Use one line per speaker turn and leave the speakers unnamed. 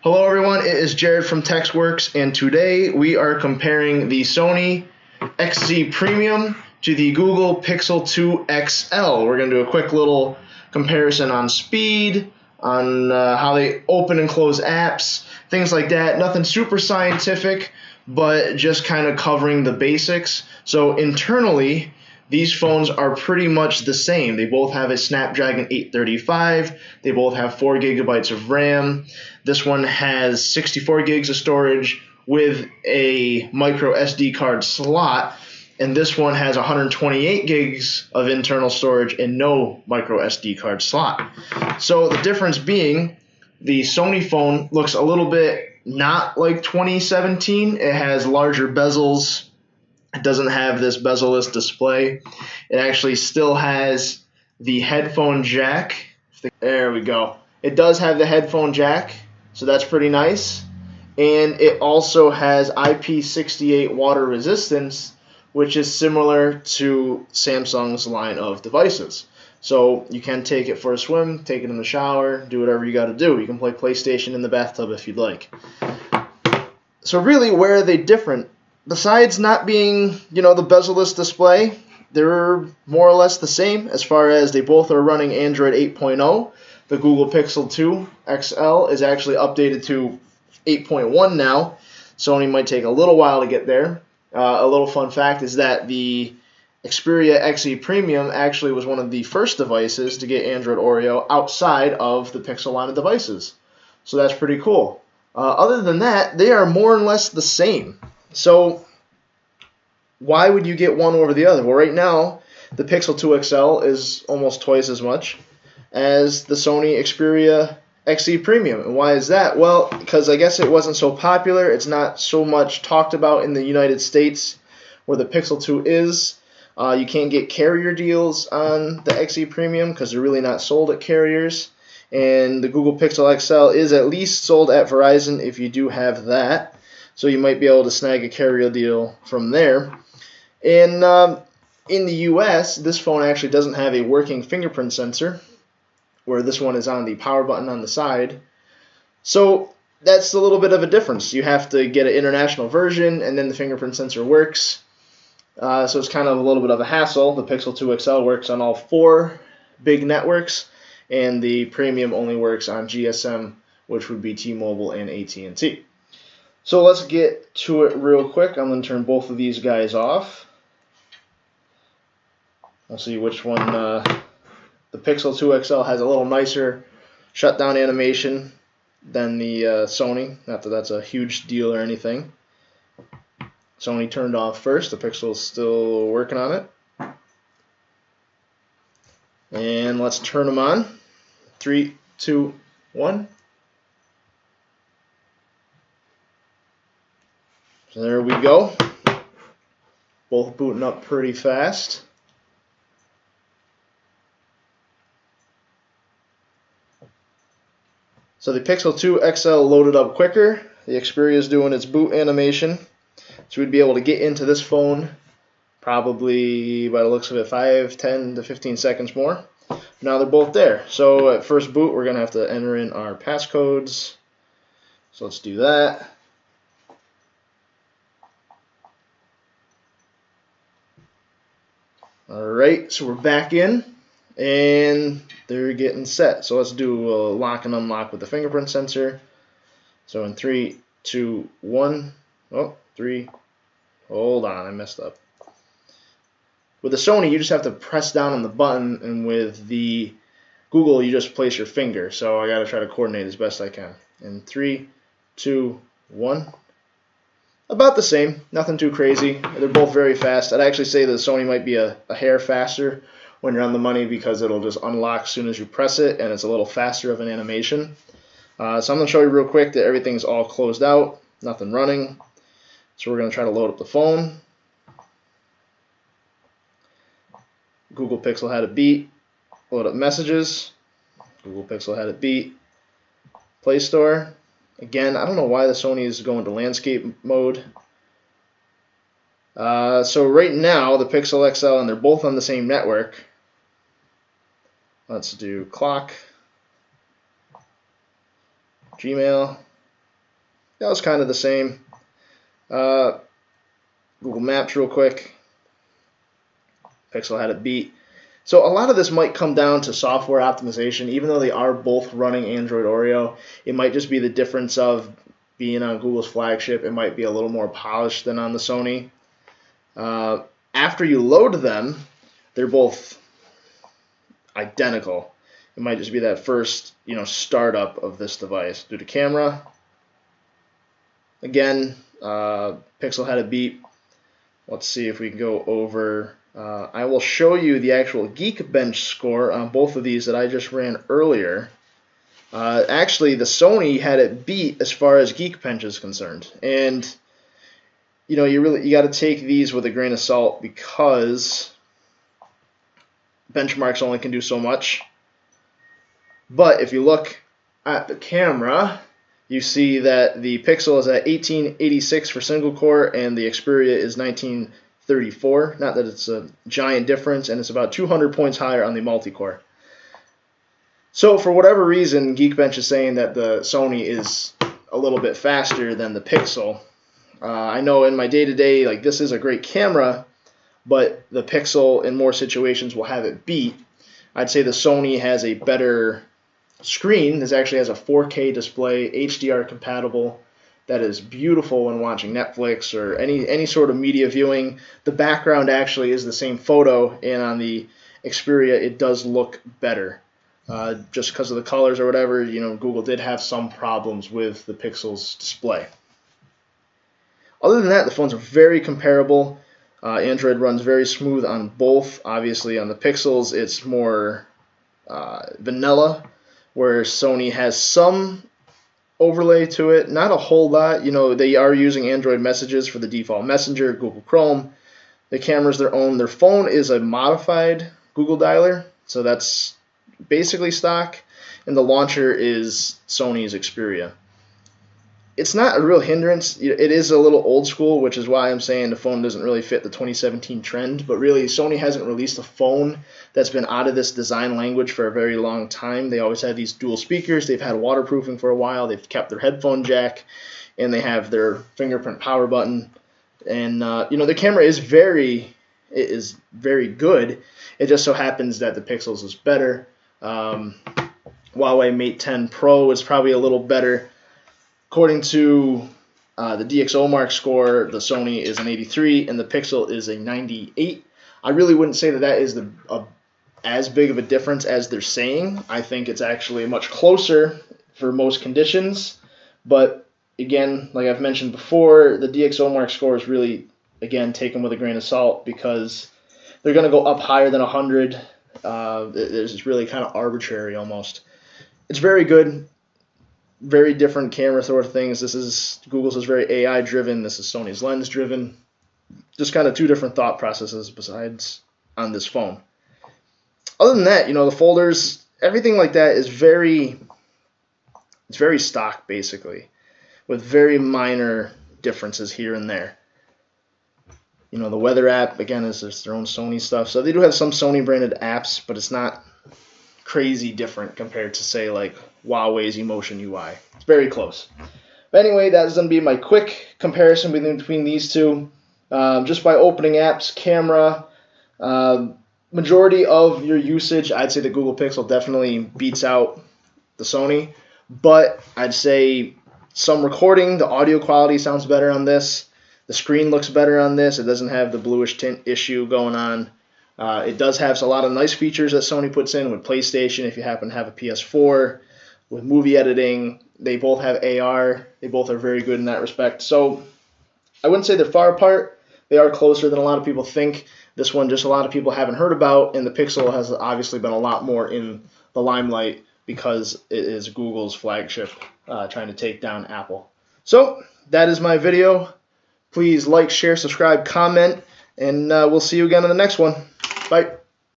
Hello everyone, it is Jared from TextWorks, and today we are comparing the Sony XZ Premium to the Google Pixel 2 XL. We're going to do a quick little comparison on speed, on how they open and close apps, things like that. Nothing super scientific, but just kind of covering the basics. So internally, these phones are pretty much the same. They both have a Snapdragon 835. They both have 4 gigabytes of RAM. This one has 64 gigs of storage with a micro SD card slot, and this one has 128 gigs of internal storage and no micro SD card slot. So the difference being, the Sony phone looks a little bit not like 2017. It has larger bezels. It doesn't have this bezel-less display. It actually still has the headphone jack. There we go. It does have the headphone jack, so that's pretty nice. And it also has IP68 water resistance, which is similar to Samsung's line of devices. So you can take it for a swim, take it in the shower, do whatever you got to do. You can play PlayStation in the bathtub if you'd like. So really, where are they different? Besides not being, the bezel-less display, they're more or less the same as far as they both are running Android 8.0. The Google Pixel 2 XL is actually updated to 8.1 now. Sony might take a little while to get there. A little fun fact is that the Xperia XZ Premium actually was one of the first devices to get Android Oreo outside of the Pixel line of devices. So that's pretty cool. Other than that, they are more or less the same. So why would you get one over the other? Well, right now, the Pixel 2 XL is almost twice as much as the Sony Xperia XZ Premium. And why is that? Well, because I guess it wasn't so popular. It's not so much talked about in the United States where the Pixel 2 is. You can't get carrier deals on the XZ Premium because they're really not sold at carriers. And the Google Pixel XL is at least sold at Verizon if you do have that. So you might be able to snag a carrier deal from there. And in the US, this phone actually doesn't have a working fingerprint sensor, where this one is on the power button on the side. So that's a little bit of a difference. You have to get an international version, and then the fingerprint sensor works. So it's kind of a little bit of a hassle. The Pixel 2 XL works on all 4 big networks, and the Premium only works on GSM, which would be T-Mobile and AT&T. So let's get to it real quick. I'm going to turn both of these guys off. We'll see which one. The Pixel 2 XL has a little nicer shutdown animation than the Sony. Not that that's a huge deal or anything. Sony turned off first. The Pixel's still working on it. And let's turn them on. 3, 2, 1. So there we go. Both booting up pretty fast. So the Pixel 2 XL loaded up quicker. The Xperia is doing its boot animation. So we'd be able to get into this phone probably, by the looks of it, 5, 10 to 15 seconds more. Now they're both there. So at first boot, we're going to have to enter in our passcodes. So let's do that. Alright, so we're back in, and they're getting set. So let's do a lock and unlock with the fingerprint sensor. So in 3, 2, 1. Oh, 3. Hold on, I messed up. With the Sony, you just have to press down on the button, and with the Google, you just place your finger. So I got to try to coordinate as best I can. In 3, 2, 1. About the same, nothing too crazy. They're both very fast. I'd actually say the Sony might be a hair faster when you're on the money because it'll just unlock as soon as you press it, and it's a little faster of an animation. So I'm going to show you real quick that everything's all closed out, nothing running. So we're going to try to load up the phone. Google Pixel had it beat. Load up messages. Google Pixel had it beat. Play Store. Again, I don't know why the Sony is going to landscape mode. So right now, the Pixel XL, and they're both on the same network. Let's do clock. Gmail, that was kind of the same. Google Maps real quick. Pixel had it beat. So a lot of this might come down to software optimization. Even though they are both running Android Oreo, it might just be the difference of being on Google's flagship. It might be a little more polished than on the Sony. After you load them, they're both identical. It might just be that first, startup of this device. Do the camera. Again, Pixel had a beat. Let's see if we can go over. I will show you the actual Geekbench score on both of these that I just ran earlier. Actually, the Sony had it beat as far as Geekbench is concerned, and you got to take these with a grain of salt because benchmarks only can do so much. But if you look at the camera, you see that the Pixel is at 1886 for single core and the Xperia is 1934. Not that it's a giant difference, and it's about 200 points higher on the multi-core. So for whatever reason, Geekbench is saying that the Sony is a little bit faster than the Pixel. I know in my day-to-day, like, this is a great camera, but the Pixel in more situations will have it beat. I'd say the Sony has a better screen. This actually has a 4K display, HDR compatible, that is beautiful when watching Netflix or any sort of media viewing. The background actually is the same photo, and on the Xperia it does look better. Just because of the colors or whatever, Google did have some problems with the Pixel's display. Other than that, the phones are very comparable. Android runs very smooth on both. Obviously, on the Pixels, it's more vanilla, where Sony has some overlay to it. Not a whole lot. They are using Android messages for the default messenger, Google Chrome. The camera's their own. Their phone is a modified Google dialer, so that's basically stock, and the launcher is Sony's Xperia. It's not a real hindrance. It is a little old school, which is why I'm saying the phone doesn't really fit the 2017 trend, but really Sony hasn't released a phone that's been out of this design language for a very long time. They always had these dual speakers. They've had waterproofing for a while. They've kept their headphone jack, and they have their fingerprint power button. And the camera is very good. It just so happens that the Pixels is better. Huawei Mate 10 Pro is probably a little better. According to the DxOMark score, the Sony is an 83 and the Pixel is a 98. I really wouldn't say that is as big of a difference as they're saying. I think it's actually much closer for most conditions. But again, like I've mentioned before, the DxOMark score is really, again, taken with a grain of salt because they're going to go up higher than 100. It's really kind of arbitrary almost. It's very good. Very different camera sort of things. Google's is very AI driven. This is Sony's lens driven. Just kind of two different thought processes besides on this phone. Other than that, the folders, everything like that is very stock basically, with very minor differences here and there. The weather app, again, is their own Sony stuff. So they do have some Sony branded apps, but it's not crazy different compared to, say, like Huawei's Emotion UI. It's very close. But anyway, that's going to be my quick comparison between these two. Just by opening apps, camera, majority of your usage, I'd say the Google Pixel definitely beats out the Sony. But I'd say some recording, the audio quality sounds better on this. The screen looks better on this. It doesn't have the bluish tint issue going on. It does have a lot of nice features that Sony puts in with PlayStation if you happen to have a PS4. With movie editing, they both have AR. They both are very good in that respect. So I wouldn't say they're far apart. They are closer than a lot of people think. This one just a lot of people haven't heard about, and the Pixel has obviously been a lot more in the limelight because it is Google's flagship trying to take down Apple. So that is my video. Please like, share, subscribe, comment, and we'll see you again in the next one. Bye.